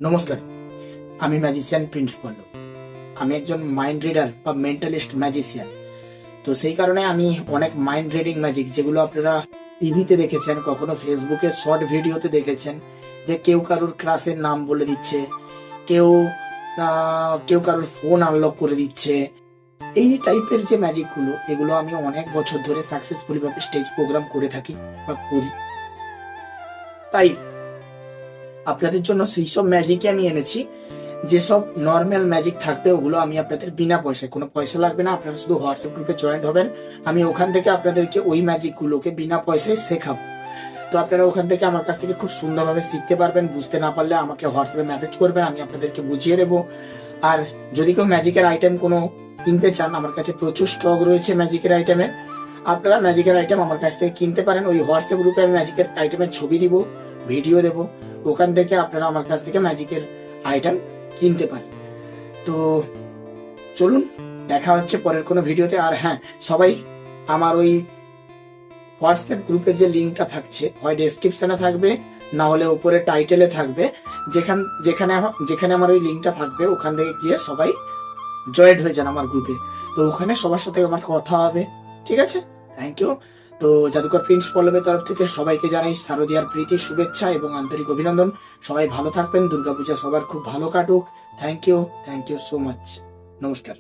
নমস্কার, আমি magician Prince পল্লব। আমি একজন মাইন্ড রিডার বা মেন্টালিস্ট ম্যাজিশিয়ান। তো সেই কারণে আমি অনেক মাইন্ড রিডিং ম্যাজিক, যেগুলো আপনারা টিভিতে দেখেছেন, কখনো ফেসবুকে শর্ট ভিডিওতে দেখেছেন, যে কেউ কারুর ক্লাসের নাম বলে দিচ্ছে, কেউ কেউ কারুর ফোন আনলক করে দিচ্ছে, এই টাইপের যে ম্যাজিকগুলো, এগুলো আমি অনেক বছর ধরে সাকসেসফুলি ভাবে স্টেজ প্রোগ্রাম করে থাকি বা করি। তাই আপনাদের জন্য সেই সব ম্যাজিকই আমি এনেছি। যেসব নর্মাল ম্যাজিক থাকবে ওগুলো আমি আপনাদের বিনা পয়সায়, কোনো পয়সা লাগবে না, আপনারা শুধু হোয়াটসঅ্যাপ গ্রুপে জয়েন্ট হবেন। আমি ওখান থেকে আপনাদেরকে ওই ম্যাজিক গুলোকে বিনা পয়সায় শেখাবো। তো আপনারা ওখান থেকে আমার কাছ থেকে খুব সুন্দরভাবে শিখতে পারবেন। বুঝতে না পারলে আমাকে হোয়াটসঅ্যাপে মেসেজ করবেন, আমি আপনাদেরকে বুঝিয়ে দেবো। আর যদি কেউ ম্যাজিকের আইটেম কোনো কিনতে চান, আমার কাছে প্রচুর স্টক রয়েছে ম্যাজিকের আইটেমের। আপনারা ম্যাজিকের আইটেম আমার কাছ থেকে কিনতে পারেন। ওই হোয়াটসঅ্যাপ গ্রুপে আমি ম্যাজিকের আইটেমের ছবি দিব, ভিডিও দেব, ওখান থেকে আপনারা আমার কাছ থেকে ম্যাজিকের আইটেম কিনতে পারেন। তো চলুন, দেখা হচ্ছে পরের কোনো ভিডিওতে। আর হ্যাঁ, সবাই আমার ওই হোয়াটসঅ্যাপ গ্রুপের যে লিঙ্কটা থাকছে, হয় ডেসক্রিপশনে থাকবে, না হলে উপরে টাইটেলে থাকবে, যেখানে যেখানে আমার ওই লিঙ্কটা থাকবে, ওখান থেকে গিয়ে সবাই জয়েন্ট হয়ে যান আমার গ্রুপে। তো ওখানে সবার সাথে আমার কথা হবে, ঠিক আছে? Thank you. তো জাদুকর প্রিন্স পল্লবের তরফ থেকে সবাইকে জানাই শারদীয়ার প্রীতি, শুভেচ্ছা এবং আন্তরিক অভিনন্দন। সবাই ভালো থাকবেন, দুর্গাপূজা সবার খুব ভালো কাটুক। Thank you so much. নমস্কার।